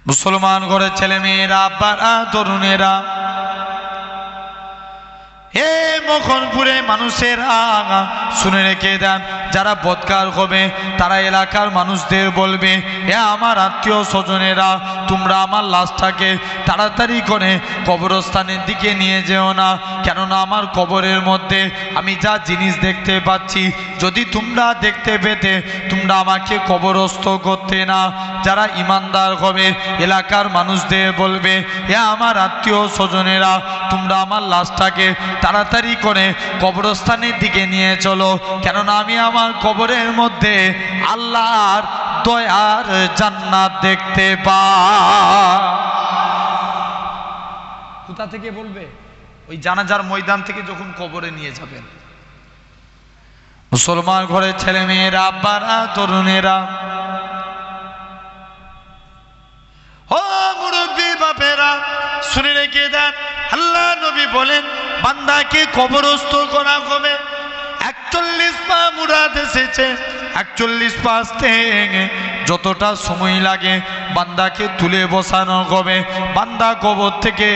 মুসলমান ঘরের ছেলে মেয়েরা, আব্বারা, তরুণেরা, হে মখনপুরে মানুষেরা শুনে রেখে দেন, যারা বদকার হবে তারা এলাকার মানুষদের বলবে, এ আমার আত্মীয় স্বজনেরা, তোমরা আমার লাশটাকে তাড়াতাড়ি করে কবরস্থানের দিকে নিয়ে যেও না, কেননা আমার কবরের মধ্যে আমি যা জিনিস দেখতে পাচ্ছি, যদি তোমরা দেখতে পেতে তোমরা আমাকে কবরস্থ করতে না। যারা ইমানদার হবে এলাকার মানুষদের বলবে, এ আমার আত্মীয় স্বজনেরা, তোমরা আমার লাশটাকে তাড়াতাড়ি করে কবরস্থানের দিকে নিয়ে চলো, কেননা আমি আমার কবরের মধ্যে আল্লাহর দয়ার জান্নাত দেখতে পাই। কোথা থেকে বলবে? ওই জানাজার ময়দান থেকে যখন কবরে নিয়ে যাবেন। মুসলমান ঘরের ছেলে মেয়েরা, আব্বারা, তরুণেরা, ও মুরব্বী বাপেরা, শুনে রেখে দেন, আল্লাহ নবী বলেন, বান্দাকে কবরস্থ করা হবে 41 পা মুরাদ এসেছে, 41 পা আসতে যতটা সময় লাগে বান্দাকে তুলে বসানো হবে। বান্দা কবর থেকে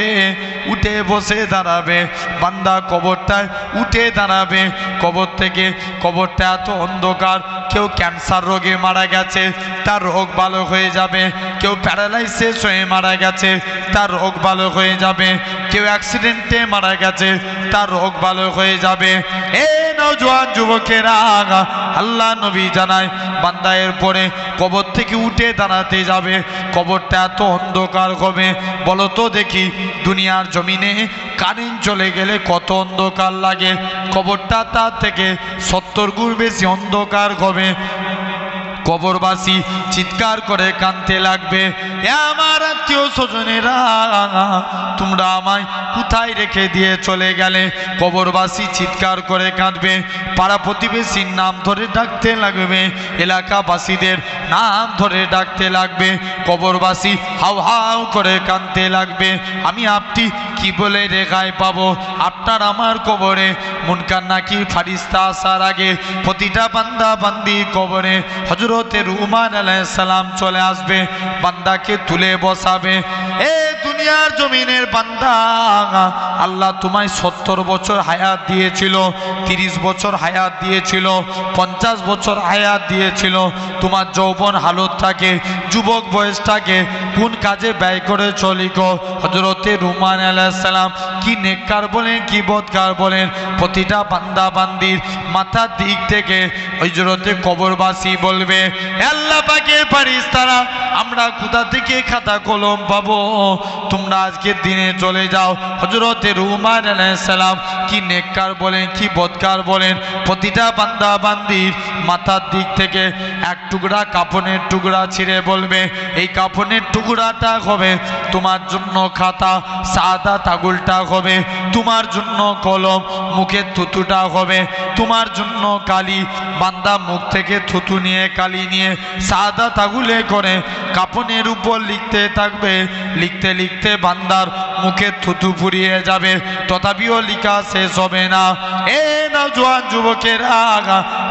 উঠে বসে দাঁড়াবে, বান্দা কবরটায় উঠে দাঁড়াবে। কবর থেকে, কবরটা এত অন্ধকার, কেউ ক্যান্সার রোগে মারা গেছে তার রোগ ভালো হয়ে যাবে, কেউ প্যারালাইসিস হয়ে মারা গেছে তার রোগ ভালো হয়ে যাবে, কেউ অ্যাক্সিডেন্টে মারা গেছে তার রোগ ভালো হয়ে যাবে। এ নওজোয়ান যুবকেরা, আল্লাহ নবী জানায়, বান্দা এর পরে কবর থেকে উঠে দাঁড়াতে যাবে, কবরটা এত অন্ধকার হবে, বলো তো দেখি দুনিয়ার জমিনে কারেন্ট চলে গেলে কত অন্ধকার লাগে, কবরটা তার থেকে 70 গুণ বেশি অন্ধকার হবে। কবরবাসী চিৎকার করে কাঁদতে লাগবে, এ আমার আত্মীয় স্বজনেরা, তোমরা আমায় কোথায় রেখে দিয়ে চলে গেলে? কবরবাসী চিৎকার করে কাঁদবে, পাড়া প্রতিবেশীর নাম ধরে ডাকতে লাগবে, এলাকাবাসীদের নাম ধরে ডাকতে লাগবে। কবরবাসী হাউ হাউ করে কাঁদতে লাগবে, আমি আপনি কি বলে রেখায় পাবো? আপনার আমার কবরে মুনকার নাকির ফারিস্তা আসার আগে প্রতিটা বান্দা বান্দি কবরে হযরতে রুমান আলাইহিস সালাম চলে আসবে, বান্দাকে তুলে বসাবে। এ দুনিয়ার জমিনের বান্দা, আল্লাহ তোমায় 70 বছর হায়াত দিয়েছিল, 30 বছর হায়াত দিয়েছিল, 50 বছর হায়াত দিয়েছিল। তোমার যৌবন হালতটাকে, যুবক বয়সটাকে কোন কাজে ব্যয় করে চলিকো? হযরতে রুমান আলাইহিস সালাম কি নেককার বলেন কি বদকার বলেন, প্রতিটা বান্দা বান্দির মাথার দিক থেকে হযরতে কবরবাসী বলবে, আল্লাহ পাকের ফেরেশতারা, আমরা কোথা থেকে খাতা কলম পাবো? তোমরা আজকের দিনে চলে যাও। হযরতে রুমান আলাইহিস সালাম কি নেককার বলেন কি বদকার বলেন, প্রতিটা বান্দা বান্দির মাথার দিক থেকে এক টুকরা কাফনের টুকরা ছিঁড়ে বলবে, এই কাফনের টুকরাটা হবে তোমার জন্য খাতা, সাদা তাগুলটা হবে তোমার জন্য কলম, মুখের থুতুটা হবে তোমার জন্য কালি। বান্দা মুখ থেকে থুতু নিয়ে কালি নিয়ে সাদা তাগুলে করে কাফনের উপর লিখতে থাকবে, লিখতে লিখতে বান্দার মুখে থুতু ফুরিয়ে যাবে, তথাপিও লিখা শেষ হবে না। এ নওজোয়ান যুবকেরা,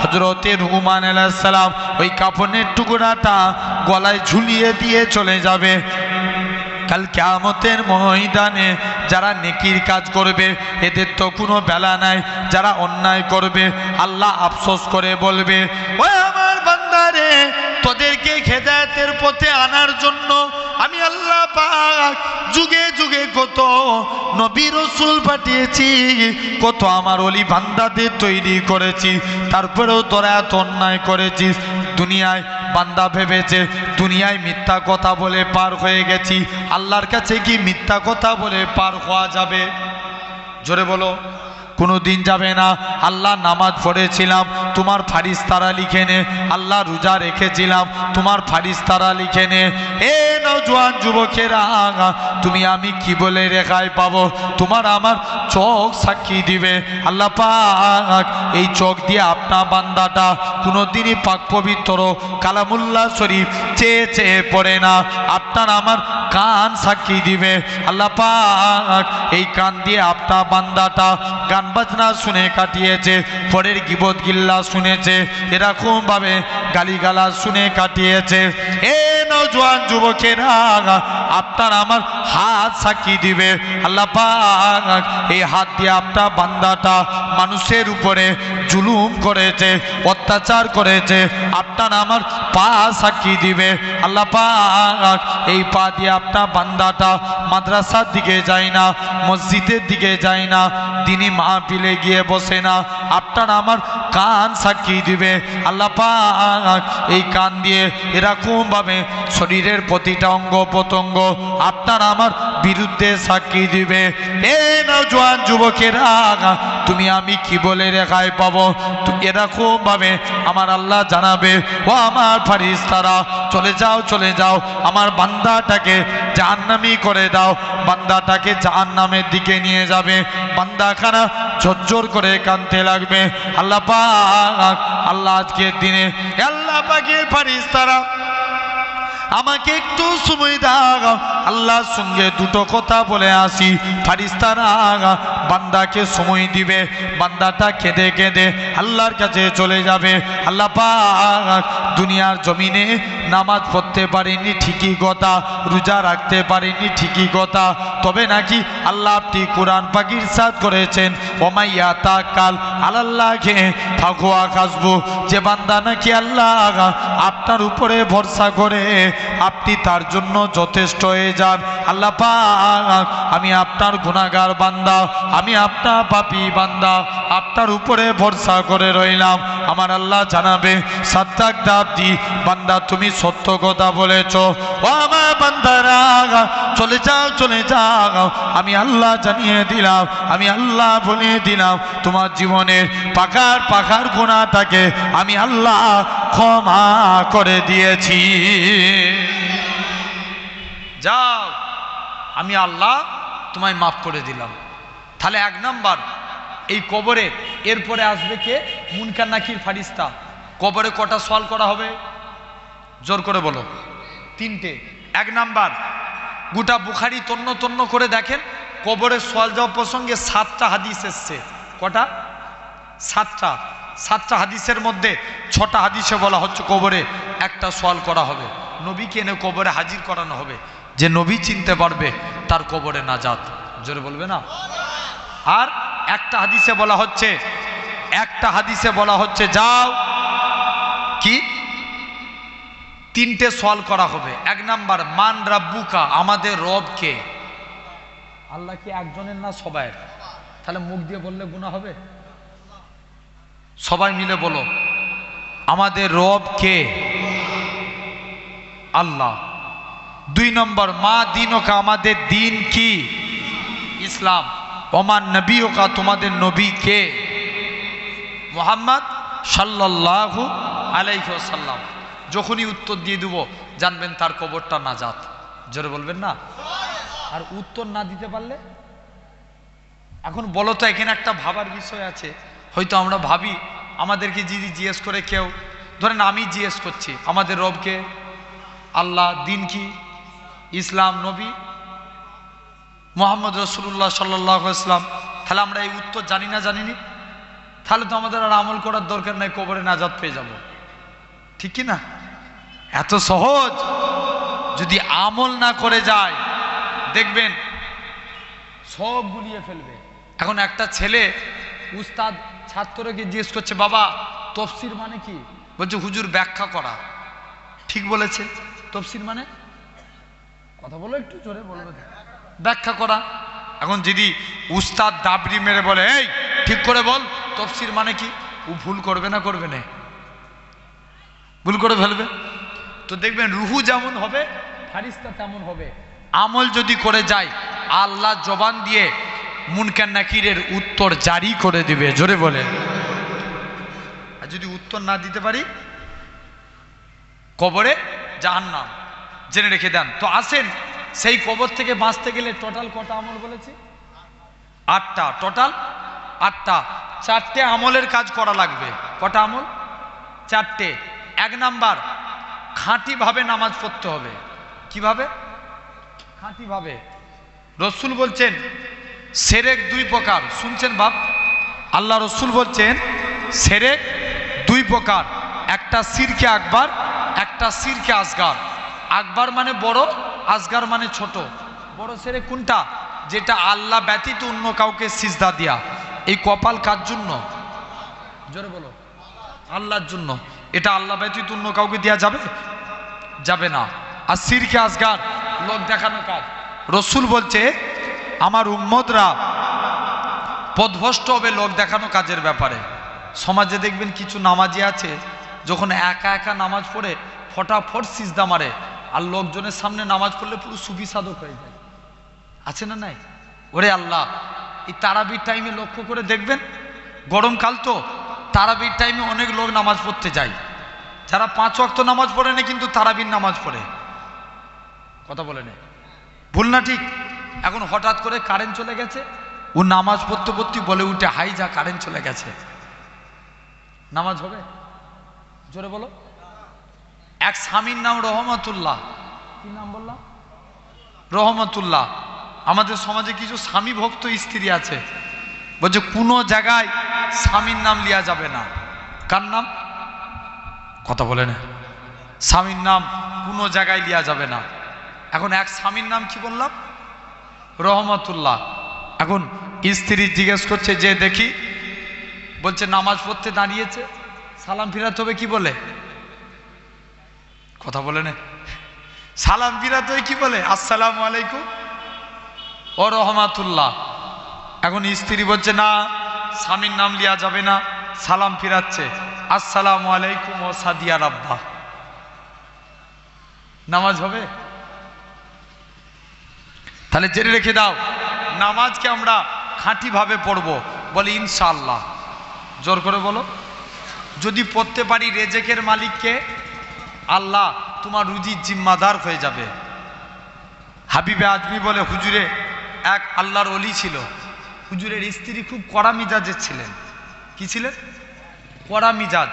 হযরতে রুমান আলাইহিস সালাম ওই কাফনের টুকরাটা গলায় ঝুলিয়ে দিয়ে চলে যাবে। কাল কিয়ামতের ময়দানে যারা নেকির কাজ করবে এদের তো কোনো বেলা নাই, যারা অন্যায় করবে আল্লাহ আফসোস করে বলবে, ওই আমার বান্দারে, তোদেরকে হেদায়েতের পথে আনার জন্য আমি আল্লাহ পাক যুগে যুগে কত নবী রাসূল পাঠিয়েছি, কত আমার ওলি বান্দাদের তৈরি করেছি, তারপরেও তোরা এত অন্যায় করেছিস। দুনিয়ায় বান্দা ভেবেছে দুনিয়ায় মিথ্যা কথা বলে পার হয়ে গেছি, আল্লাহর কাছে কি মিথ্যা কথা বলে পার হওয়া যাবে? জোরে বলো, কোনো দিন যাবে না। আল্লাহ নামাজ পড়েছিলাম, তোমার ফারিস্তারা লিখে নে। আল্লাহ রোজা রেখেছিলাম, তোমার ফারিস্তারা লিখে নে। এ নওজোয়ান যুবকেরা, তুমি আমি কি বলে রেখায় পাবো? তোমার আমার চোখ সাক্ষী দিবে। আল্লাহ পাক এই চোখ দিয়ে আপনা বান্দাটা কোনোদিনই পাক পবিত্র কালামুল্লাহ শরীফ চেয়ে চেয়ে পড়ে না, আপনার আমার কান সাক্ষী দিবে। আল্লাহ পাক এই কান দিয়ে আপনা বান্দাটা গান বাজনা শুনে কাটিয়েছে, পরের গিবত গিল্লা শুনেছে, এরকম ভাবে গালিগালাজ শুনে কাটিয়েছে। এ নওজোয়ান যুবকেরা, আপনার আমার হাত সাক্ষী দিবে। আল্লাহ পাক এই হাত দিয়ে আপনার বান্দাটা মানুষের উপরে জুলুম করেছে, অত্যাচার করেছে, আপনার আমার পা সাক্ষী দিবে। আল্লাহ পাক এই পা দিয়ে আপনার বান্দাটা মাদ্রাসার দিকে যায় না, মসজিদের দিকে যায় না, দিনী মাহফিলে গিয়ে বসে না, আপনার আমার কান সাক্ষী দিবে। আল্লাহ পাক এই কান দিয়ে এরকম ভাবে শরীরের প্রতিটা অঙ্গ প্রত্যঙ্গ আপনার আমার বিরুদ্ধে সাক্ষী দিবে। এ নওজোয়ান যুবকেরা, তুমি আমি কি বলে রেখায় পাবো? এরকম ভাবে আমার আল্লাহ জানাবে, ও আমার ফারিস্তারা, চলে যাও চলে যাও, আমার বান্দাটাকে জাহান্নামী করে দাও। বান্দাটাকে জাহান্নামের দিকে নিয়ে যাবে। বান্দাখানা ঝরঝর করে কাঁদতে লাগবে। আল্লাহ পাক আল্লাহ আজকের দিনে আল্লাহ পাকের ফারিস্তারা আমাকে একটু সময় দাও, আল্লাহর সঙ্গে দুটো কথা বলে আসি। ফারিস্তারা বান্দাকে সময় দিবে, বান্দাটা কেঁদে কেঁদে আল্লাহর কাছে চলে যাবে। আল্লাহ পাক দুনিয়ার জমিনে নামাজ পড়তে পারেনি ঠিকই কথা, রোজা রাখতে পারেনি ঠিকই কথা, তবে নাকি আল্লাহ আপনি কোরআন পাক ইরশাদ করেছেন, ওমাইয়া তাকাল আলাল্লাহে ফাহুয়া হাসবু, যে বান্দা নাকি আল্লাহ আপনার উপরে ভরসা করে আপনি তার জন্য যথেষ্ট হয়ে যান। আল্লাহ পাক আমি আপনার গুনাহগার বান্দা, আমি আপনার পাপী বান্দা, আপনার উপরে ভরসা করে রইলাম। আমার আল্লাহ জানাবে, সাদ্দাক দাবদি বান্দা তুমি সত্য কথা বলেছো, ও আমার বান্দারা চলে যাও চলে যাও, আমি আল্লাহ জানিয়ে দিলাম, আমি আল্লাহ বলে দিলাম, তোমার জীবনের পাখার পাখার গুনাহটাকে আমি আল্লাহ ক্ষমা করে দিয়েছি। যাও, আমি আল্লাহ তোমায় মাফ করে দিলাম। তাহলে এক নাম্বার এই কবরে এরপরে আসবে কে? মুনকার নাকির ফারিস্তা। কবরে কটা সওয়াল করা হবে? জোর করে বলো। 3টে। এক নাম্বার, গোটা বুখারি তন্ন তন্ন করে দেখেন, কবরের সওয়াল জবাব প্রসঙ্গে 7টা হাদিস এসছে। কটা? 7টা। 7টা হাদিসের মধ্যে 6টা হাদিসে বলা হচ্ছে কবরে একটা সওয়াল করা হবে, নবীকে এনে কবরে হাজির করানো হবে। যে নবী চিনতে পারবে তার কবরে নাজাত। জোরে বলবে না? আর একটা হাদিসে বলা হচ্ছে যাও, কি 3টে সওয়াল করা হবে। এক নাম্বার, মান রাব্বুকা, আমাদের রব কে? আল্লাহ কি একজনের না সবাই? তাহলে মুখ দিয়ে বললে গুনাহ হবে? সবাই মিলে বলো, আমাদের রব কে? আল্লাহ। 2 নম্বর, মা দিনকা, আমাদের দিন কি? ইসলাম। ওমান নবীকা, তোমাদের নবী কে? মুহাম্মদ সাল্লাল্লাহু আলাইহি ওয়াসাল্লাম। যখনই উত্তর দিয়ে দেব জানবেন তার কবরটা নাজাত। জোরে বলবেন না? আর উত্তর না দিতে পারলে, এখন বলো তো, এখানে একটা ভাবার বিষয় আছে। হয়তো আমরা ভাবি আমাদেরকে যদি জিজ্ঞেস করে কেউ, ধরেন আমি জিজ্ঞেস করছি আমাদের রবকে, আল্লাহ, দিন কি? ইসলাম, নবী মুহাম্মদ রাসূলুল্লাহ সাল্লাল্লাহু আলাইহি ওয়াসাল্লাম, তাহলে আমরা এই উত্তর জানি না জানিনি? তাহলে তো আমাদের আর আমল করার দরকার নাই, কবরে নাজাত পেয়ে যাব। ঠিক কি না? এত সহজ। যদি আমল না করে যায় দেখবেন সব গুলিয়ে ফেলবে। এখন একটা ছেলে উস্তাদ ছাত্রকে জিজ্ঞেস করছে, বাবা তাফসীর মানে কি? বলছে হুজুর ব্যাখ্যা করা। ঠিক বলেছে, তাফসীর মানে, কথা বলো একটু জোরে বলবে, ব্যাখ্যা করা। এখন যদি উস্তাদ দাবরি মেরে বলে, এই ঠিক করে বল তাফসীর মানে কি, ও ভুল করবে না? করবে না? ভুল করে ফেলবে। তো দেখবেন রুহু যেমন হবে ফারিস্তা তেমন হবে। আমল যদি করে যায় আল্লাহ জবান দিয়ে মুনকার নাকিরের উত্তর জারি করে দিবে। জোরে বলে। আর যদি উত্তর না দিতে পারি কবরে জাহান্নাম। জেনে রেখে দেন। তো আসেন, সেই কবর থেকে বাঁচতে গেলে টোটাল কটা আমল বলেছি? 8টা। টোটাল 8টা। 4টে আমলের কাজ করা লাগবে। কটা আমল? 4টে। এক নাম্বার, খাঁটিভাবে নামাজ পড়তে হবে। কিভাবে? খাঁটিভাবে। রসুল বলছেন সেরেক 2 প্রকার। শুনছেন বাপ? আল্লাহ রসুল বলছেন সেরেক 2 প্রকার, একটা শিরকে আকবার, একটা শিরকে আসগার। আকবার মানে বড়, আসগার মানে ছোট। বড় ছেড়ে কোনটা? যেটা আল্লাহ ব্যতীত অন্য কাউকে সিজদা দেয়া। এই কপাল কার জন্য? জোরে বলো। আল্লাহর জন্য। এটা আল্লাহ ব্যতীত অন্য কাউকে দেয়া যাবে? যাবে না। আর শিরকে আসগার লোক দেখানো কাজ। রসুল বলছে আমার উম্মতরা পথভ্রষ্ট হবে লোক দেখানো কাজের ব্যাপারে। সমাজে দেখবেন কিছু নামাজি আছে, যখন একা একা নামাজ পড়ে ফটাফট সিজদা মারে, আর লোকজনের সামনে নামাজ পড়লে পুরো সুফি সাধক হয়ে যায়। আছে না নাই? ওরে আল্লাহ, এই তারাবির টাইমে লক্ষ্য করে দেখবেন, গরমকাল তো, তারাবির টাইমে অনেক লোক নামাজ পড়তে যায়, যারা 5 ওয়াক্ত নামাজ পড়ে না কিন্তু তারাবির নামাজ পড়ে। কথা বলে না, ভুল না ঠিক? এখন হঠাৎ করে কারেন্ট চলে গেছে, ও নামাজ পড়তে পড়তে বলে উঠে, হাই যা কারেন্ট চলে গেছে। নামাজ হবে? জোরে বলো। এক স্বামীর নাম রহমতুল্লাহ। কি নাম বললাম? রহমতুল্লাহ। আমাদের সমাজে কিছু স্বামী ভক্ত স্ত্রী আছে, বলছে কোনো জায়গায় স্বামীর নাম লিয়া যাবে না। কার নাম? কথা বলে না। স্বামীর নাম কোনো জায়গায় লিয়া যাবে না। এখন এক স্বামীর নাম কি বললাম? রহমতুল্লাহ। এখন স্ত্রী জিজ্ঞেস করছে যে দেখি, বলছে নামাজ পড়তে দাঁড়িয়েছে, সালাম ফিরাতে হবে, কি বলে? কথা বলে না। সালাম ফিরাতে হবে কি বলে? আসসালামু আলাইকুম ও রহমাতুল্লাহ। এখন স্ত্রী বলছে না, স্বামীর নাম লিয়া যাবে না, সালাম ফিরাচ্ছে, আসসালামু আলাইকুম ও সাদিয়া রাব্বা। নামাজ হবে? তাহলে জেনে রেখে দাও, নামাজকে আমরা খাঁটি ভাবে পড়বো। বলে ইনশাআল্লাহ। জোর করে বলো। যদি পড়তে পারি, রেজেকের মালিককে আল্লাহ, তোমার রুজির জিম্মাদার হয়ে যাবে। হাবিবে আজমি বলে, হুজুরে এক আল্লাহর ওলি ছিল, হুজুরের স্ত্রী খুব কড়া মিজাজের ছিলেন। কি ছিলেন? কড়া মিজাজ,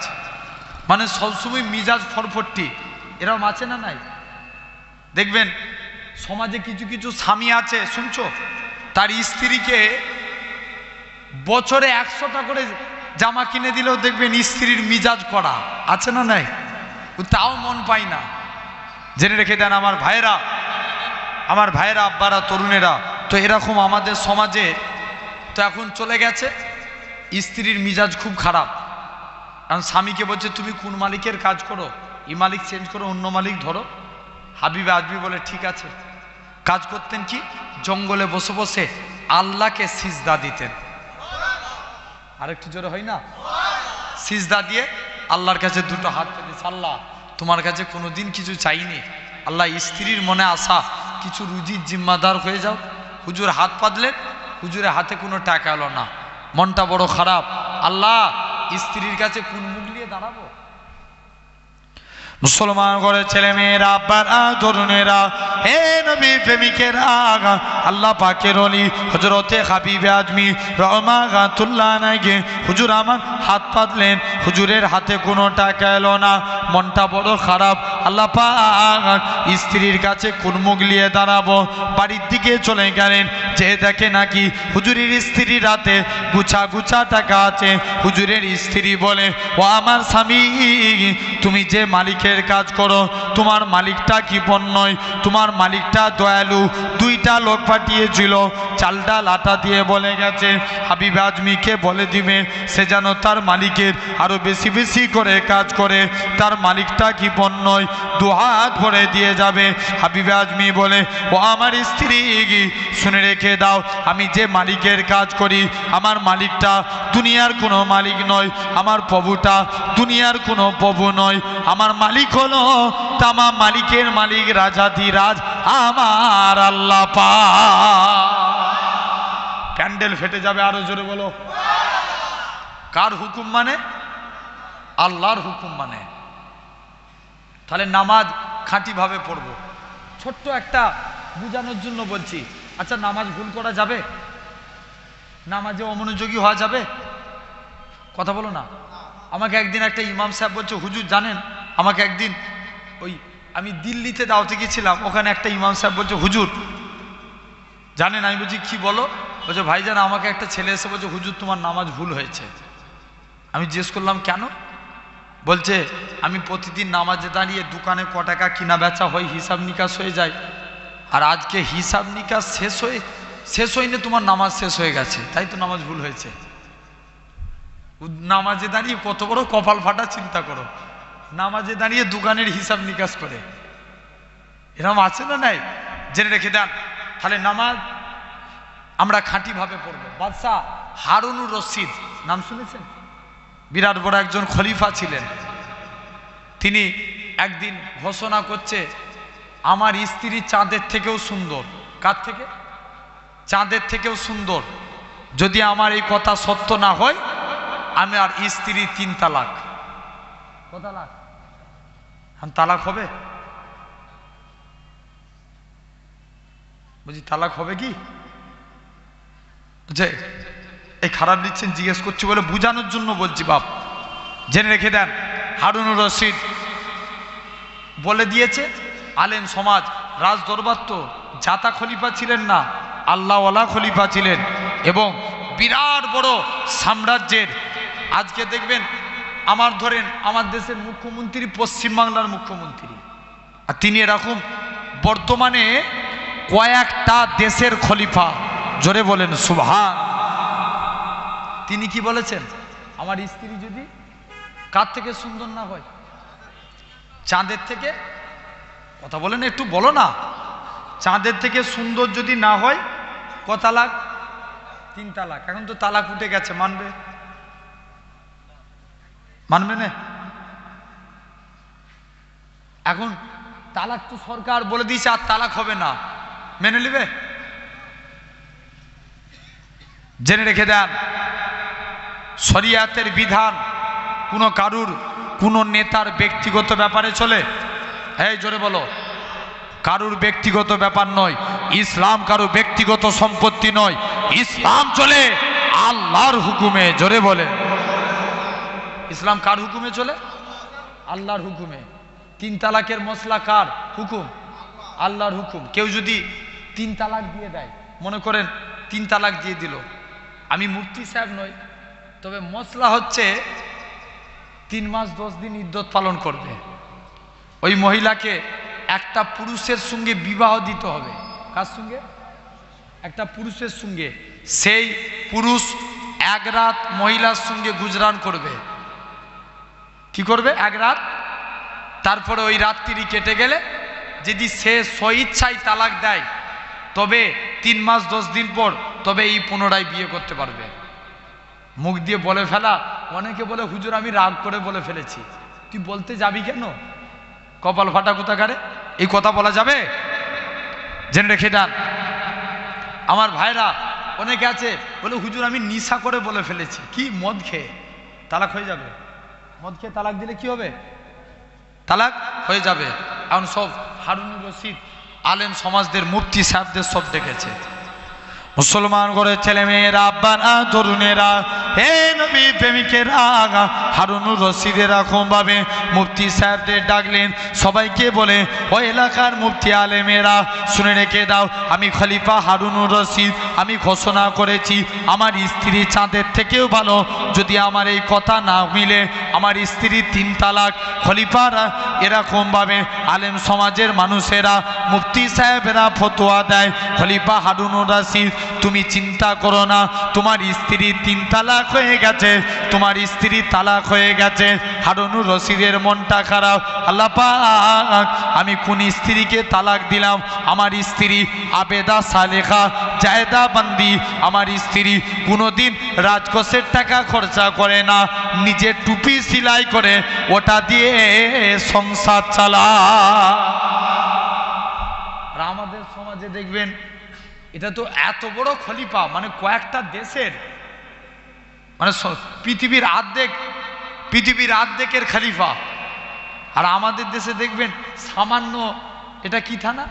মানে সবসময় মিজাজ ফরফরটি। এরকম আছে না নাই? দেখবেন সমাজে কিছু কিছু স্বামী আছে, শুনছো, তার স্ত্রীকে বছরে 100টা করে জামা কিনে দিলেও দেখবেন স্ত্রীর মিজাজ করা। আছে না নাই? তাও মন পায় না। জেনে রেখে দেন আমার ভাইরা, আমার ভাইরা, আব্বারা, তরুণেরা, তো এরকম আমাদের সমাজে তো এখন চলে গেছে। স্ত্রীর মিজাজ খুব খারাপ, কারণ স্বামীকে বলছে তুমি কোন মালিকের কাজ করো, এই মালিক চেঞ্জ করো, অন্য মালিক ধরো। হাবিবে আজমি বলে ঠিক আছে। কাজ করতেন কি? জঙ্গলে বসে বসে আল্লাহকে সিজদা দিতেন। আরেকটু জোরে হয় না? সিজদা দিয়ে আল্লাহর কাছে দুটো হাত পেতে, আল্লাহ তোমার কাছে কোনোদিন কিছু চাইনি, আল্লাহ স্ত্রীর মনে আসা কিছু রুজির জিম্মাদার হয়ে যাও। হুজুর হাত পাতলেন, হুজুরের হাতে কোনো টাকা এলো না, মনটা বড় খারাপ। আল্লাহ স্ত্রীর কাছে কোন মুখ নিয়ে দাঁড়াবো? মুসলমান করে ছেলে মেয়েরা, আব্বারা, তরুণেরা, হে নবী প্রেমিকেরা, আল্লাহ পাকের ওলি হযরতে হাবিবে আজমি রহমাতুল্লাহ আলাইহি হুজুর আমার হাত পাতলেন, হুজুরের হাতে কোনো টাকা এলো না, মনটা বড় খারাপ। আল্লাহ পাক স্ত্রীর কাছে কোন মুখ নিয়ে দাঁড়াবো? বাড়ির দিকে চলে গেলেন, যে দেখে নাকি হুজুরের স্ত্রীর হাতে গুছা গুছা টাকা আছে। হুজুরের স্ত্রী বলে, ও আমার স্বামী, তুমি যে মালিকের কাজ করো, তোমার মালিকটা কি নয়? তোমার মালিকটা দয়ালু, 2টা লোক পাঠিয়েছিল, চাল ডাল আটা দিয়ে বলে গেছে হাবিব আজমিকে বলে দিবে সে যেন তার মালিকের আরো বেশি বেশি করে কাজ করে, তার মালিকটা কি নয়, 2 হাত ভরে দিয়ে যাবে। হাবিব আজমি বলে, ও আমার স্ত্রী, শুনে রেখে দাও, আমি যে মালিকের কাজ করি, আমার মালিকটা দুনিয়ার কোনো মালিক নয়, আমার প্রভুটা দুনিয়ার কোনো প্রভু নয়, আমার মালিক হলো তামাম মালিকের মালিক, রাজাধিরাজ আমার আল্লাহ পাক। প্যান্ডেল ফেটে যাবে, আরো জোরে বলো। কার হুকুম মানে? আল্লাহর হুকুম মানে। তাহলে নামাজ খাঁটি ভাবে পড়বো। ছোট্ট একটা বুঝানোর জন্য বলছি। আচ্ছা, নামাজ ভুল করা যাবে? নামাজে অমনোযোগী হওয়া যাবে? কথা বলো না। আমাকে একদিন একটা ইমাম সাহেব বলছে, হুজুর জানেন, আমাকে একদিন আমি দিল্লিতে দাওয়াতে গেছিলাম, ওখানে একটা ইমাম সাহেব বলছে, হুজুর জানেন? আমি বলছি কি বলো? বলছে, ভাইজান আমাকে একটা ছেলে এসে বলছে, হুজুর তোমার নামাজ ভুল হয়েছে। আমি জিজ্ঞেস করলাম কেন? বলছে আমি প্রতিদিন নামাজে দাঁড়িয়ে দোকানে ক টাকা কিনা বেচা হয় হিসাব নিকাশ হয়ে যায়, আর আজকে হিসাব নিকাশ শেষ হয়নি, তোমার নামাজ শেষ হয়ে গেছে, তাই তো নামাজ ভুল হয়েছে। নামাজে দাঁড়িয়ে কত বড় কপাল ফাটা চিন্তা করো, নামাজে দাঁড়িয়ে দোকানের হিসাব নিকাশ করে, এরকম আছে না নাই? জেনে রেখে দেন। তাহলে নামাজ আমরা খাঁটি ভাবে পড়বো। বাদশাহ হারুনুর রশিদ নাম শুনেছেন? বিরাট বড় একজন খলিফা ছিলেন। তিনি একদিন ঘোষণা করছে আমার স্ত্রী চাঁদের থেকেও সুন্দর। কার থেকে? চাঁদের থেকেও সুন্দর। যদি আমার এই কথা সত্য না হয় আমি আর স্ত্রী 3 তালাক। কত তালাক? তালাক হবে? বুঝি তালাক হবে কি? যে এই খারাপ দিচ্ছেন জিজ্ঞেস করছি বলে বুঝানোর জন্য বলছি বাপ। জেনে রেখে দেন, হারুনুর রশিদ বলে দিয়েছে আলেম সমাজ, রাজ দরবার তো জাতা খলিফা ছিলেন না, আল্লাহওয়ালা খলিফা ছিলেন এবং বিরাট বড় সাম্রাজ্যের। আজকে দেখবেন আমার ধরেন আমার দেশের মুখ্যমন্ত্রী পশ্চিমবাংলার মুখ্যমন্ত্রী, আর তিনি এরকম বর্তমানে কয়েকটা দেশের খলিফা। জোরে বলেন সুবহান। তিনি কি বলেছেন? আমার স্ত্রী যদি কার থেকে সুন্দর না হয়? চাঁদের থেকে। কথা বলেন, একটু বলো না। চাঁদের থেকে সুন্দর যদি না হয় ক তালাক? 3 তালাক। এখন তো তালাক উঠে গেছে, মানবে? মানবে না? এখন তালাক তো সরকার বলে দিয়েছে আর তালাক হবে না, মেনে নেবে? জেনে রেখে দেন, শরিয়াতের বিধান কোনো কারুর কোনো নেতার ব্যক্তিগত ব্যাপারে চলে? এই জোরে বলো। কারুর ব্যক্তিগত ব্যাপার নয়, ইসলাম কারুর ব্যক্তিগত সম্পত্তি নয়, ইসলাম চলে আল্লাহর হুকুমে। জোরে বলে। ইসলাম কার হুকুমে চলে? আল্লাহর হুকুমে। 3 তালাকের মশলা কার হুকুম? আল্লাহর হুকুম। কেউ যদি 3 তালাক দিয়ে দেয়, মনে করেন 3 তালাক দিয়ে দিল, আমি মুফতি সাহেব নই, তবে মশলা হচ্ছে 3 মাস 10 দিন ইদ্যত পালন করবে। ওই মহিলাকে একটা পুরুষের সঙ্গে বিবাহ দিতে হবে। কার সঙ্গে? একটা পুরুষের সঙ্গে। সেই পুরুষ 1 রাত মহিলার সঙ্গে গুজরান করবে। কি করবে? 1 রাত। তারপরে ওই রাত্রি কেটে গেলে যদি সে স্বইচ্ছায় তালাক দেয়, তবে 3 মাস 10 দিন পর তবে এই পুনরায় বিয়ে করতে পারবে। মুখ দিয়ে বলে ফেলা, অনেকে বলে হুজুর আমি রাগ করে বলে ফেলেছি। তুই বলতে যাবি কেন? কপাল ফাটা কোথাকারে, এই কথা বলা যাবে? জেনে রেখে দেন আমার ভাইরা, অনেকে আছে বলে হুজুর আমি নিশা করে বলে ফেলেছি। কি? মদ খেয়ে তালাক হয়ে যাবে? মদ খেয়ে তালাক দিলে কি হবে? তালাক হয়ে যাবে। এখন সব হারুনুর রশিদ আলেম সমাজদের মুফতি সাহেবদের সব ডেকেছে। মুসলমান করে ছেলে মেয়েরা, আব্বারা, তরুণেরা, হে নবী প্রেমিকেরা, হারুনুর রশিদ এরকম ভাবে মুফতি সাহেবদের ডাকলেন। সবাইকে বলে ও এলাকার মুফতি আলেমেরা শুনে রেখে দাও, আমি খলিফা হারুনুর রশিদ আমি ঘোষণা করেছি আমার স্ত্রী চাঁদের থেকেও ভালো। যদি আমার এই কথা না মিলে, আমার স্ত্রী 3 তালাক। খলিফারা এরকম ভাবে আলেম সমাজের মানুষেরা মুফতি সাহেবেরা ফতোয়া দেয়, খলিফা হারুনুর রশিদ তুমি চিন্তা করো না, তোমার স্ত্রী 3 তালাক হয়ে গেছে, তোমার স্ত্রী তালাক হয়ে গেছে। হারুনুর রশিদের মনটা খারাপ। আল্লাহ পাক আমি কোন স্ত্রীকে তালাক দিলাম? আমার স্ত্রী আবেদা সালেখা জায়দা বান্দি। আমার স্ত্রী কোনোদিন রাজকোষের টাকা খরচা করে না, নিজের টুপি সেলাই করে ওটা দিয়ে সংসার চালা। আর আমাদের সমাজে দেখবেন, এটা তো এত বড় খলিফা, মানে কয়েকটা দেশের, মানে পৃথিবীর আর্ধেকের খলিফা। আর আমাদের দেশে দেখবেন সামান্য, এটা কি থানা?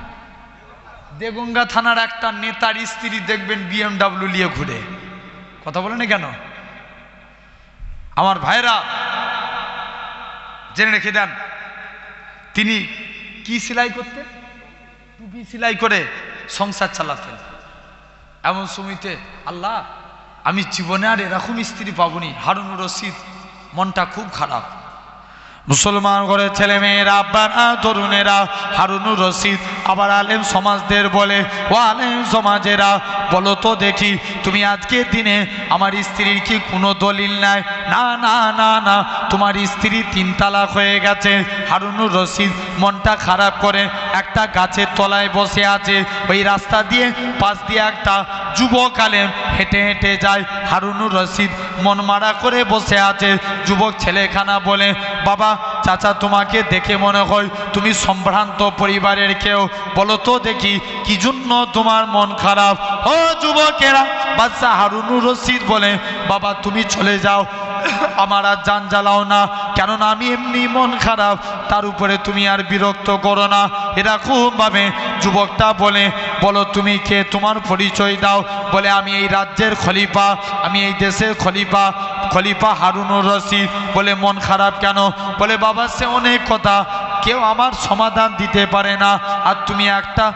দেগঙ্গা থানার একটা নেতার স্ত্রী দেখবেন BMW নিয়ে ঘুরে। কথা বলে না কেন? আমার ভাইরা জেনে রেখে দেন, তিনি কি সেলাই করতেন? টুপি সেলাই করে সংসার চালাতেন। এমন সময়তে আল্লাহ আমি জীবনে আর এরকম স্ত্রী পাবনি। হারুনুর রশিদ মনটা খুব খারাপ। মুসলমান ঘরের ছেলে মেয়েরা, আব্বারা, তরুণেরা, হারুনুর রশিদ আবার আলেম সমাজদের বলে, ও আলেম সমাজেরা, বলো তো দেখি তুমি আজকের দিনে আমার স্ত্রীর কি কোনো দলিল নাই? না না না না, তোমার স্ত্রী 3 তালাক হয়ে গেছে। হারুনুর রশিদ মনটা খারাপ করে একটা গাছের তলায় বসে আছে। ওই রাস্তা দিয়ে পাশ দিয়ে একটা যুবক আলেম হেঁটে হেঁটে যায়। হারুনুর রশিদ মন মারা করে বসে আছে। যুবক ছেলেখানা বলে, বাবা চাচা, তোমাকে দেখে মনে হয় তুমি সম্ভ্রান্ত পরিবারের কেউ, বলো তো দেখি কি জন্য তোমার মন খারাপ? ও যুবকেরা, বাদশা হারুনুর রশিদ বলে, বাবা তুমি চলে যাও, আমার আর জান জ্বালাও না, কেননা আমি এমনি মন খারাপ, তার উপরে তুমি আর বিরক্ত করো না। এরকম ভাবে যুবকটা বলে, বলো তুমি কে, তোমার পরিচয় দাও। বলে, আমি এই রাজ্যের খলিফা, আমি এই দেশের খলিফা, খলিফা হারুনুর রশিদ। বলে, মন খারাপ কেন? বলে, বাবা সে অনেক কথা, কেউ আমার সমাধান দিতে পারে না, আর তুমি একটা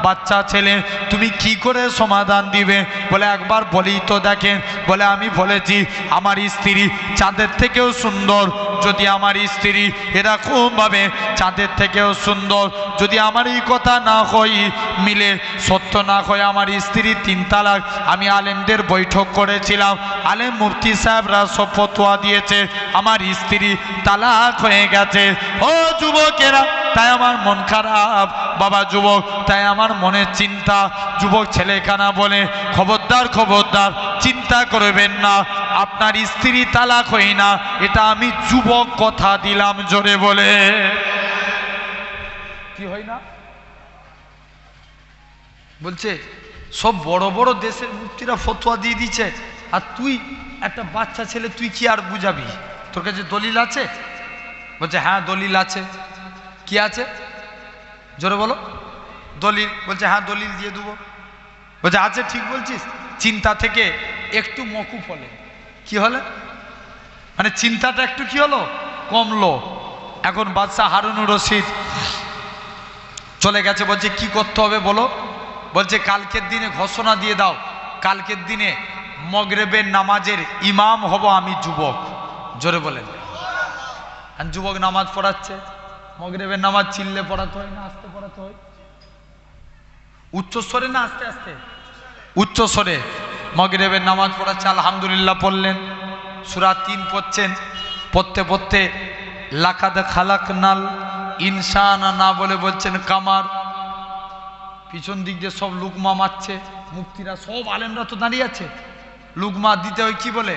বাচ্চা ছেলে, তুমি কি করে সমাধান দিবে? বলে, একবার বলি তো দেখেন। বলে, আমি বলেছি আমার স্ত্রী চাঁদের থেকেও সুন্দর, যদি আমার স্ত্রী এরকমভাবে চাঁদের থেকেও সুন্দর, যদি আমার এই কথা না হয় মিলে, সত্য না হয় আমার স্ত্রী 3 তালাক, আমি আলেমদের বৈঠক করেছিলাম, আলেম মুফতি সাহেবরা সব ফতোয়া দিয়েছে, আমার স্ত্রী তালাক হয়ে গেছে। ও যুবকেরা, তাই আমার মন খারাপ বাবা যুবক, তাই আমার মনে চিন্তা। যুবক ছেলেখানা বলে, খবরদার খবরদার, চিন্তা করবেন না, আপনার স্ত্রী তালাক হয় না, এটা আমি যুবক কথা দিলাম। জোরে বলে, কি হয় না? বলছে সব বড় বড় দেশের মুফতিরা ফতোয়া দিয়ে দিচ্ছে, আর তুই একটা বাচ্চা ছেলে, তুই কি আর বুঝাবি? তোর কাছে দলিল আছে? বলছে, হ্যাঁ দলিল আছে। কি আছে? জোরে বলো, দলিল। বলছে, হ্যাঁ দলিল দিয়ে দেবো। বলছে, আছে, ঠিক বলছিস। চিন্তা থেকে একটু মকুফ হলে, কি হলে মানে চিন্তাটা একটু কি হলো, কমলো। এখন বাদশা হারুনুর রশিদ চলে গেছে। বলছে, কি করতে হবে বলো? বলছে, কালকের দিনে ঘোষণা দিয়ে দাও, কালকের দিনে মগরিবের নামাজের ইমাম হব আমি যুবক। জোরে বলেন। যুবক নামাজ পড়াচ্ছে, মগরিবের নামাজ চিল্লে পড়াতে হয় না আস্তে পড়াতে হয়? উচ্চস্বরে না আস্তে আস্তে? উচ্চস্বরে মগরিবের নামাজ পড়াচ্ছে। আলহামদুলিল্লাহ পড়লেন, সূরা 3 পড়ছেন, পড়তে পড়তে লাকাদ খালাকনাল ইনসানা না বলে বলছেন কামার। পিছন দিক দিয়ে সব লুকমা মারছে, মুফতিরা সব আলেমরা তো দাঁড়িয়ে আছে। লুকমা দিতে হয় কি বলে?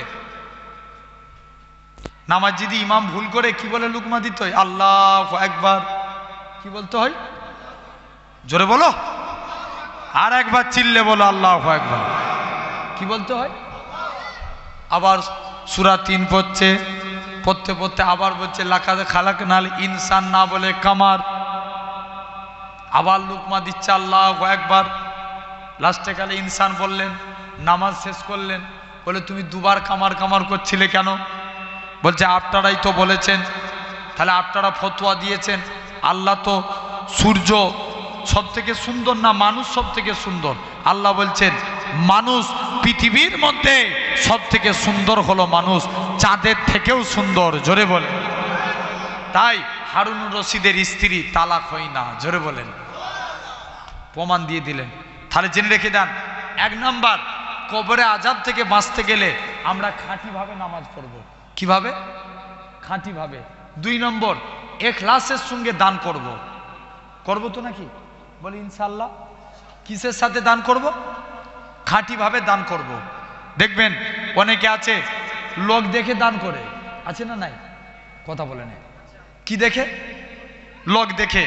নামাজ যদি ইমাম ভুল করে কি বলে লুকমা দিতে হয়? আল্লাহু আকবার। কি বলতে হয়? জোরে বলো, আর একবার চিল্লে বলো, আল্লাহু আকবার। কি বলতে হয়? আবার সূরা 3 পড়ছে, পড়তে পড়তে আবার বলছে লাকাদ খালাকনাল ইনসান না বলে কামার। আবার লুকমা দিচ্ছে, আল্লাহু আকবার। লাস্টে কালে ইনসান বললেন, নামাজ শেষ করলেন। বলে, তুমি দুবার কামার কামার করছিলে কেন? বলছে, আপনারাই তো বলেছেন। তাহলে আপনারা ফতোয়া দিয়েছেন, আল্লাহ তো সূর্য সব থেকে সুন্দর না মানুষ সব থেকে সুন্দর? আল্লাহ বলছেন মানুষ পৃথিবীর মধ্যে সব থেকে সুন্দর হলো মানুষ, চাঁদের থেকেও সুন্দর। জোরে বলেন। তাই হারুনুর রশিদের স্ত্রী তালাক হয় না। জোরে বলেন। প্রমাণ দিয়ে দিলেন। তাহলে জেনে রেখে দেন, 1 নাম্বার, কবরে আযাব থেকে বাঁচতে গেলে আমরা খাঁটিভাবে নামাজ পড়ব। কিভাবে? খাঁটিভাবে। 2 নম্বর, ইখলাসের সঙ্গে দান করব। করব তো নাকি? বলি ইনশাআল্লাহ। কিসের সাথে দান করব? খাঁটিভাবে দান করব। দেখবেন অনেকে আছে লোক দেখে দান করে, আছে না নাই? কথা বলে না। কি দেখে? লোক দেখে।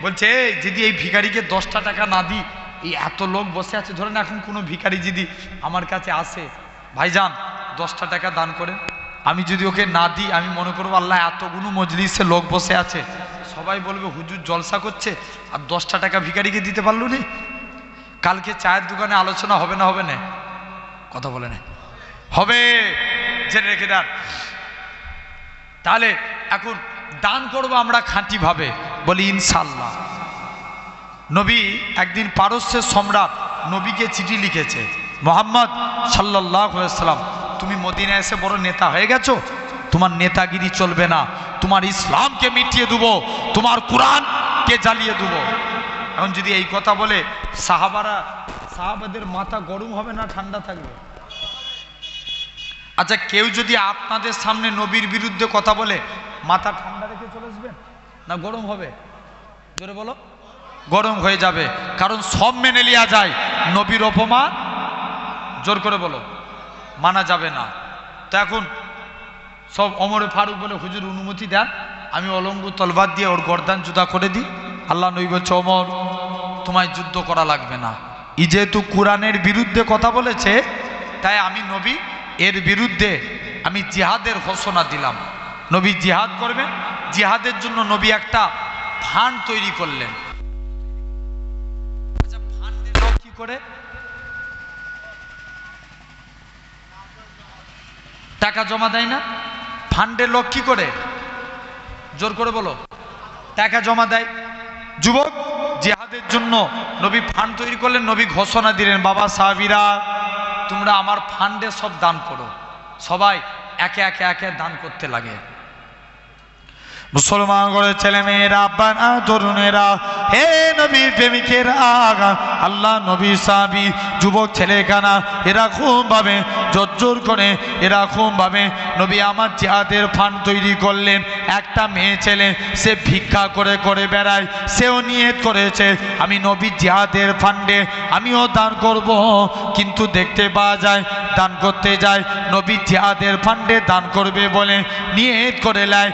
বলছে, এই যদি এই ভিখারিকে 10টা টাকা না দিই, এই এত লোক বসে আছে, ধরেন এখন কোনো ভিখারি যদি আমার কাছে আসে, ভাইজান 10টা টাকা দান করেন, আমি যদি ওকে না দিই, আমি মনে করবো আল্লাহ এতগুলো মজলিসে লোক বসে আছে, সবাই বলবে হুজুর জলসা করছে, আর 10টা টাকা ভিখারিকে দিতে পারলো নি। কালকে চায়ের দোকানে আলোচনা হবে না হবে না? কথা বলে না? হবে, জেনে রেখে দেন। তাহলে এখন দান করবো আমরা খাঁটিভাবে, বলি ইনশাআল্লাহ। নবী একদিন পারস্যের সম্রাট নবীকে চিঠি লিখেছে, মুহাম্মদ সাল্লাল্লাহু আলাইহি ওয়াসাল্লাম তুমি মদিনায় এসে বড় নেতা হয়ে গেছো, তোমার নেতাগিরি চলবে না, তোমার ইসলামকে মিটিয়ে দেবো, তোমার কোরআনকে জ্বালিয়ে দেবো। এখন যদি এই কথা বলে সাহাবাদের মাথা গরম হবে না ঠান্ডা থাকবে? আচ্ছা, কেউ যদি আপনাদের সামনে নবীর বিরুদ্ধে কথা বলে মাথা ঠান্ডা রেখে চলে আসবেন না গরম হবে? জোরে বলো। গরম হয়ে যাবে, কারণ সব মেনে নেওয়া যায়, নবীর অপমান জোর করে বলো মানা যাবে না। তো এখন সব ওমর ফারুক বলে হুজুর অনুমতি দেন, আমি অলঙ্গ তলবার দিয়ে ওর গর্দান জুদা করে দিই। আল্লাহ নবী বলছে ওমর তোমায় যুদ্ধ করা লাগবে না, ই যেহেতু কোরআনের বিরুদ্ধে কথা বলেছে তাই আমি নবী এর বিরুদ্ধে আমি জিহাদের ঘোষণা দিলাম। নবী জিহাদ করবেন, জিহাদের জন্য নবী একটা ফান্ড তৈরি করলেন। আচ্ছা, ফান্ডের লোক কি করে? টাকা জমা দেয় না? ফান্ডের লোক কি করে? জোর করে বলো। টাকা জমা দেয়। যুবক, জিহাদের জন্য নবী ফান্ড তৈরি করলেন। নবী ঘোষণা দিলেন, বাবা সাহাবীরা তোমরা আমার ফান্ডে সব দান করো। সবাই একে একে একে দান করতে লাগে। মুসলমান করে ছেলে মেয়েরা, আব্বানা, তরুণেরা, হে নবী প্রেমিকেরা, আল্লাহ নবী সাহাবী যুবক ছেলেখানা, এরকম ভাবে জোর করে এরকম ভাবে নবী আমার জিহাদের ফান্ড তৈরি করলেন। একটা মেয়ে ছেলে সে ভিক্ষা করে করে বেড়ায়, সেও নিয়ত করেছে আমি নবী জিহাদের ফান্ডে আমিও দান করব, কিন্তু দেখতে পাওয়া যায় দান করতে যায় নবী জিহাদের ফান্ডে দান করবে বলে নিয়ত করে নেয়।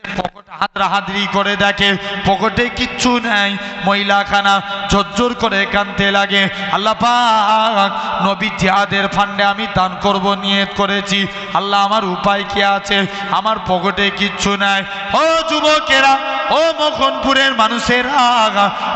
পকেটে হাতড়াহাতড়ি করে দেখে পকেটে কিচ্ছু নেই, মহিলাখানা ঝরঝর করে কাঁদতে লাগে। আল্লাহ পাক নবী জিহাদের ফান্ডে আমি দান করব নিয়ত করেছি, আল্লাহ আমার উপায় কি আছে? আমার পকেটে কিচ্ছু নাই। ও যুবকেরা, ও মখনপুরের মানুষেরা,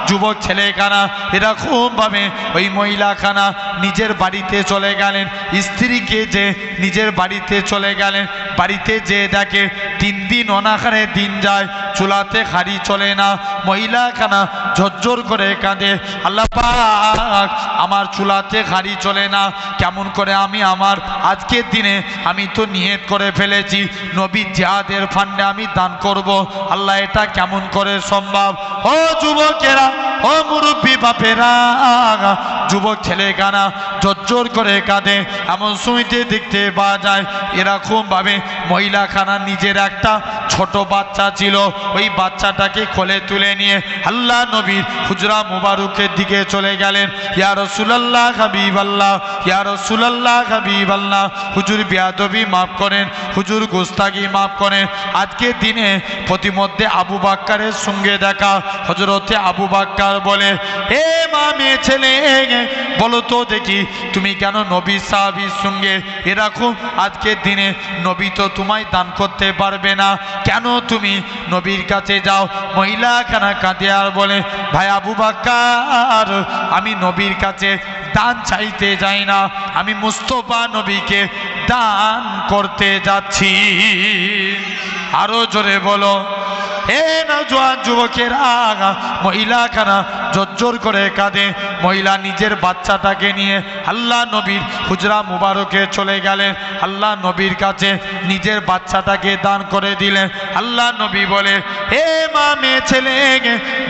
যুবক ছেলেখানা এরকম ভাবে ওই মহিলাখানা নিজের বাড়িতে চলে গেলেন। স্ত্রীকে যে নিজের বাড়িতে চলে গেলেন, বাড়িতে যে দেখে 3 দিন অনাহারে দিন যায়, চুলাতে হাঁড়ি চলে না, মহিলাখানা ঝরঝর করে কাঁদে, আল্লাহ পাক আমার চুলাতে হাঁড়ি চলে না, কেমন করে আমি আমার আজকের দিনে আমি তো নিয়ত করে ফেলেছি নবী জিহাদের ফান্ডে আমি দান করব, আল্লাহ এটা কেমন করে সম্ভব? ও যুবকেরা, ও মুরব্বী বাপেরা, যুবক ছেলেখানা ঝরঝর করে কাঁদে। এমন সময়তে দেখতে পাওয়া যায় এরকম ভাবে মহিলাখানা নিজের একটা ছোট বাচ্চা ছিল, ওই বাচ্চাটাকে কোলে তুলে নিয়ে আল্লাহ নবীর হুজরা মুবারকের দিকে চলে গেলেন। ইয়া রাসূলুল্লাহ হাবিবাল্লাহ, ইয়া রাসূলুল্লাহ হাবিবাল্লাহ, হুজুর বেয়াদবি মাফ করেন, হুজুর গোস্তাগি মাফ করেন। আজকের দিনে প্রতিমধ্যে আবু বাক্কারের সঙ্গে দেখা। হযরতে আবু বাক্কার বলে, হে মা মেয়ে ছেলে, বলো তো দেখি তুমি কেন নবী সাহাবীর সঙ্গে এরকম আজকের দিনে নবী তো তোমায় দান করতে পারবে না, কেন তুমি নবীর কাছে যাও? মহিলাখানা কাঁদে আর বলে, ভাই আবু বাক্কার, আমি নবীর কাছে দান চাইতে যাই না, আমি মুস্তাফা নবীকে দান করতে যাচ্ছি। আরো জোরে বলো। হে নওজোয়ান যুবকেরা, মহিলাখানা ঝরঝর করে কাঁদে। মহিলা নিজের বাচ্চাটাকে নিয়ে আল্লাহ নবীর হুজরা মুবারকে চলে গেলেন, আল্লাহ নবীর কাছে নিজের বাচ্চাটাকে দান করে দিলেন। আল্লাহ নবী বলে, হে মা মেয়ে ছেলে,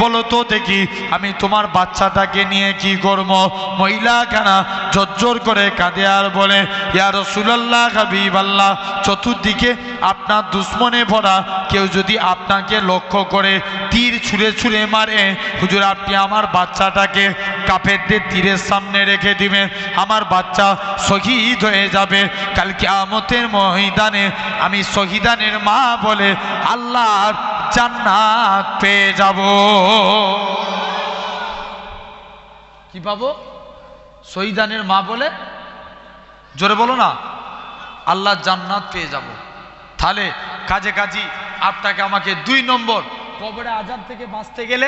বলো তো দেখি আমি তোমার বাচ্চাটাকে নিয়ে কি করব? মহিলাখানা ঝরঝর করে কাঁদে আর বলে, ইয়া রাসূলুল্লাহ হাবিবাল্লাহ, চতুর্দিকে আপনার দুশ্মনে ভরা, কেউ যদি আপনাকে লক্ষ্য করে তীর ছুঁড়ে ছুঁড়ে মারে, হুজুর আপনি আমার বাচ্চাটাকে কাফেরদের তীরের সামনে রেখে দিবেন, আমার বাচ্চা শহীদ হয়ে যাবে, কাল কিয়ামতের ময়দানে আমি শহীদানের মা বলে আল্লাহর জান্নাত পেয়ে যাব। কি পাবো? শহীদানের মা বলে, জোরে বলো না, আল্লাহর জান্নাত পেয়ে যাব। তাহলে কাজে কাজী আপনাকে আমাকে 2 নম্বর কবরে আযাব থেকে বাঁচতে গেলে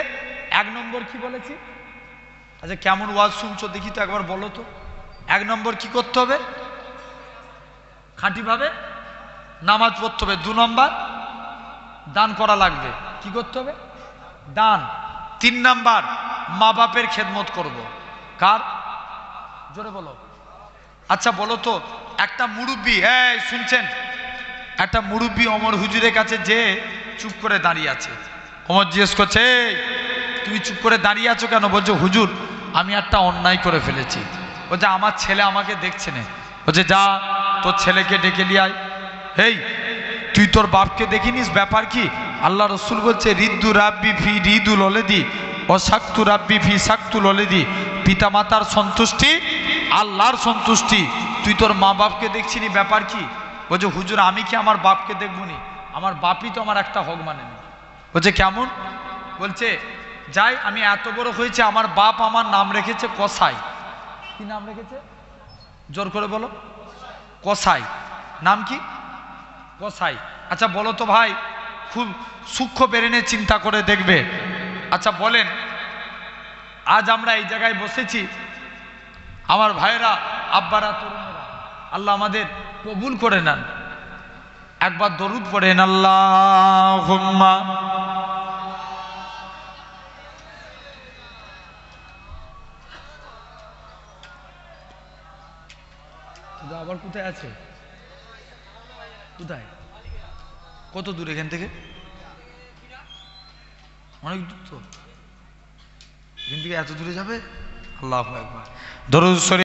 1 নম্বর কি বলেছি? আচ্ছা কেমন ওয়াজ শুনছো দেখি তো একবার বলো তো। 1 নম্বর কি করতে হবে? খাঁটিভাবে নামাজ পড়তে হবে। 2 নম্বর দান করা লাগবে। কি করতে হবে? দান। 3 নম্বর মা বাপের খেদমত করব। কার? জোরে বলো। আচ্ছা বলো তো, একটা মুরব্বী, এই শুনছেন, একটা মুরব্বী ওমর হুজুরের কাছে যে চুপ করে দাঁড়িয়ে আছে। ওমর জিজ্ঞেস করছে, তুমি চুপ করে দাঁড়িয়ে আছো কেন? বলছে, হুজুর আমি একটা অন্যায় করে ফেলেছি। বলছে, আমার ছেলে আমাকে দেখছে না। বলছে, যা তোর ছেলেকে ডেকে নিয়ে আয়। এই তুই তোর বাপকে দেখিনিস? ব্যাপার কি? আল্লাহ রসুল বলছে, রিদ্দু রাব্বি ফি রিদুল ওলেদি ও সাক্তু রাব্বি ফি সাক্তুল ওলেদি। পিতা মাতার সন্তুষ্টি আল্লাহর সন্তুষ্টি। তুই তোর মা বাপকে দেখছিনি, ব্যাপার কি? বলছে, হুজুর আমি কি আমার বাপকে দেখবো নি? আমার বাপই তো আমার একটা হক মানে না। বলছে, কেমন? বলছে, যাই আমি এত বড় হয়েছে, আমার বাপ আমার নাম রেখেছে কসাই। কি নাম রেখেছে? জোর করে বলো। কসাই। নাম কি? কসাই। আচ্ছা বলো তো ভাই, খুব সূক্ষ্ম ব্রেনে চিন্তা করে দেখবে। আচ্ছা বলেন, আজ আমরা এই জায়গায় বসেছি, আমার ভাইয়েরা, আব্বারা, তরুণেরা, আল্লাহ আমাদের কবুল করে নেন। একবার দরুদ পড়েন, আল্লাহুম্মা। আবার কোথায় আছে? কোথায়? কত দূর এখান থেকে? অনেক দূর তো। এখান থেকে এত দূরে যাবে? আল্লাহু আকবার। দরুদ শরীফ।